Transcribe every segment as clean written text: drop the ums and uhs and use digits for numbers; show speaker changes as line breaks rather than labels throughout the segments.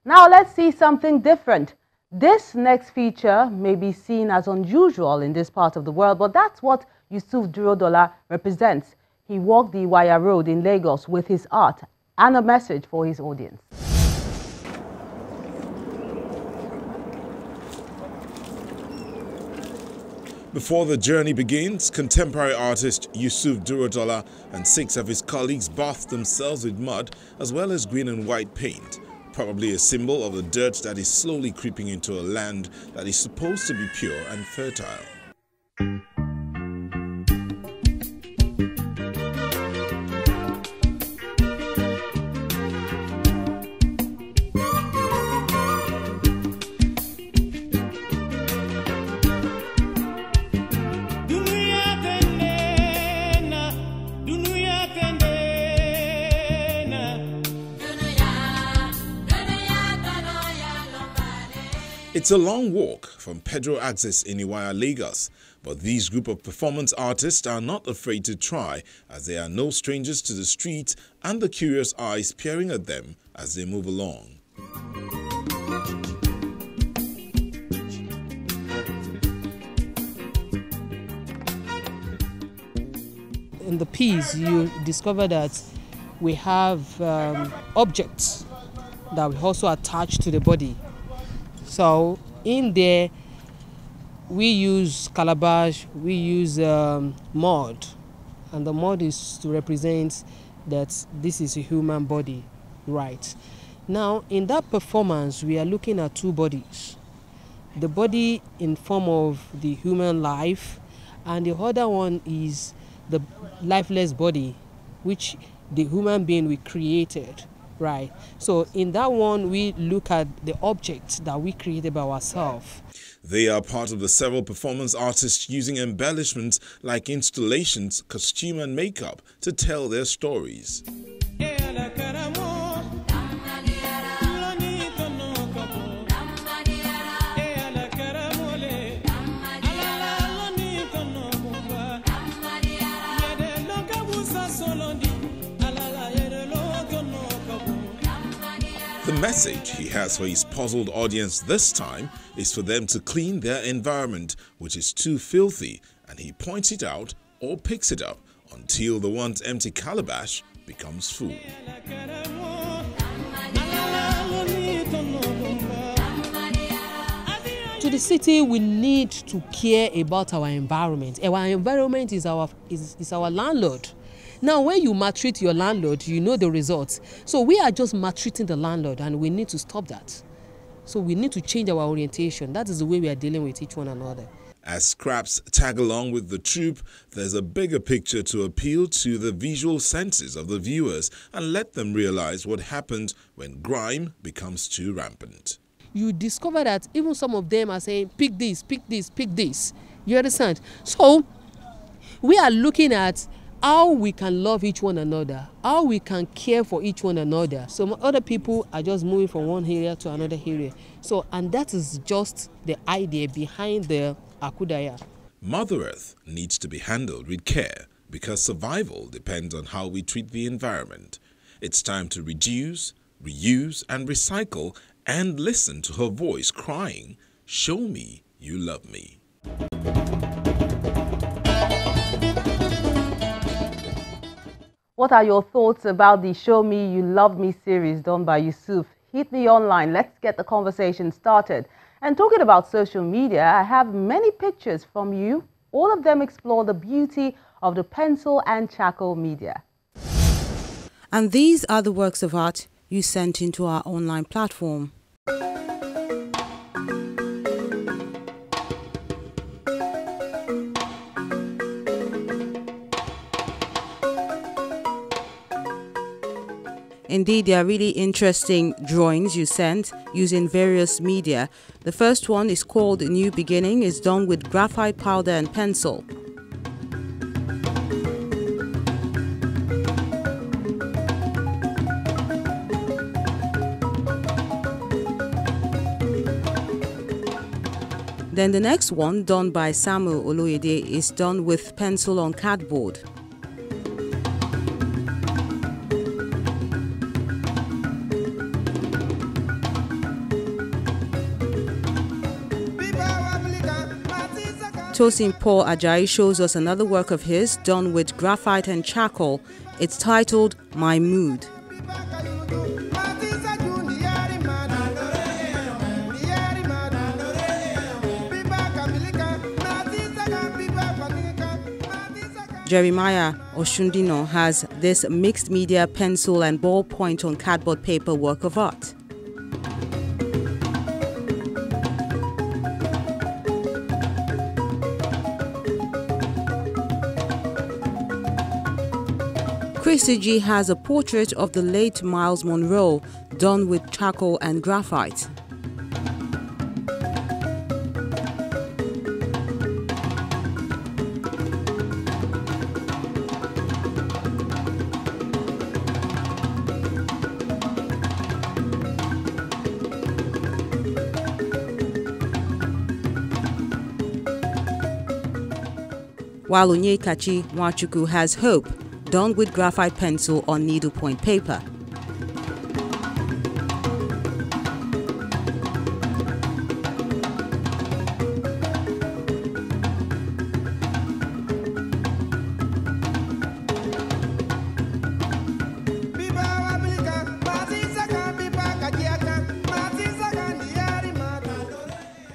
Now let's see something different. This next feature may be seen as unusual in this part of the world, but that's what Yusuf Durodola represents. He walked the Iwaya Road in Lagos with his art and a message for his audience.
Before the journey begins, contemporary artist Yusuf Durodola and 6 of his colleagues bathed themselves with mud as well as green and white paint, probably a symbol of the dirt that is slowly creeping into a land that is supposed to be pure and fertile. It's a long walk from Pedro Axis in Iwaya, Lagos, but these group of performance artists are not afraid to try, as they are no strangers to the street and the curious eyes peering at them as they move along.
In the piece, you discover that we have objects that we also attach to the body. So in there, we use calabash, we use mud, and the mud is to represent that this is a human body, right? Now, in that performance, we are looking at 2 bodies. The body in form of the human life, and the other one is the lifeless body, which the human being we created. Right. So in that one, we look at the objects that we created by ourselves.
They are part of the several performance artists using embellishments like installations, costume and makeup to tell their stories. The message he has for his puzzled audience this time is for them to clean their environment, which is too filthy, and he points it out or picks it up until the once empty calabash becomes full.
To the city, we need to care about our environment. Our environment is our landlord. Now, when you maltreat your landlord, you know the results. So we are just maltreating the landlord, and we need to stop that. So we need to change our orientation. That is the way we are dealing with each one another.
As scraps tag along with the troupe, there's a bigger picture to appeal to the visual senses of the viewers and let them realize what happens when grime becomes too rampant.
You discover that even some of them are saying, pick this, pick this, pick this. You understand? So we are looking at how we can love each one another, how we can care for each one another. Some other people are just moving from one area to another area. So, and that is just the idea behind the Akudaya.
Mother Earth needs to be handled with care because survival depends on how we treat the environment. It's time to reduce, reuse and recycle and listen to her voice crying, "Show me you love me."
What are your thoughts about the Show Me You Love Me series done by Yusuf? Hit me online. Let's get the conversation started. And talking about social media, I have many pictures from you. All of them explore the beauty of the pencil and charcoal media.
And these are the works of art you sent into our online platform. Indeed, they are really interesting drawings you sent using various media. The first one is called New Beginning. It's done with graphite powder and pencil. Then the next one, done by Samuel Oloyede, is done with pencil on cardboard. Tosin Paul Ajayi shows us another work of his done with graphite and charcoal. It's titled My Mood. Jeremiah Oshundino has this mixed media pencil and ballpoint on cardboard paper work of art. Chrissy G has a portrait of the late Miles Monroe done with charcoal and graphite. While Onyekachi Nwachukwu has Hope, done with graphite pencil on needlepoint paper.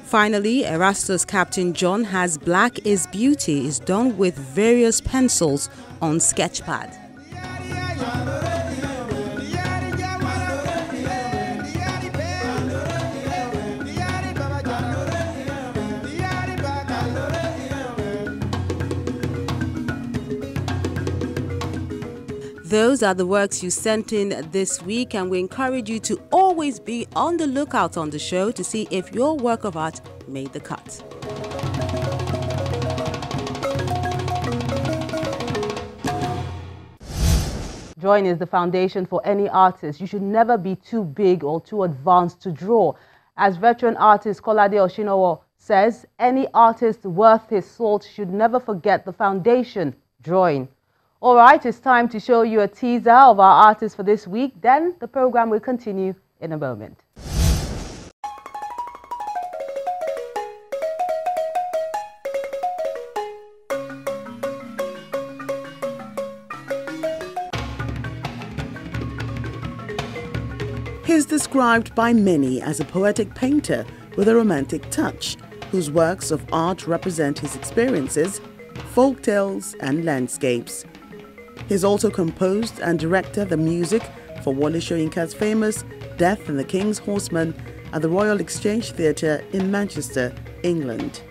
Finally, Arthouse Captain John has Black is Beauty is done with various pencils on sketchpad. Those are the works you sent in this week, and we encourage you to always be on the lookout on the show to see if your work of art made the cut.
Drawing is the foundation for any artist. You should never be too big or too advanced to draw. As veteran artist Kolade Oshinowo says, any artist worth his salt should never forget the foundation, drawing. All right, it's time to show you a teaser of our artists for this week. Then the program will continue in a moment.
He is described by many as a poetic painter with a romantic touch, whose works of art represent his experiences, folk tales and landscapes. He has also composed and directed the music for Wole Soyinka's famous Death and the King's Horseman at the Royal Exchange Theatre in Manchester, England.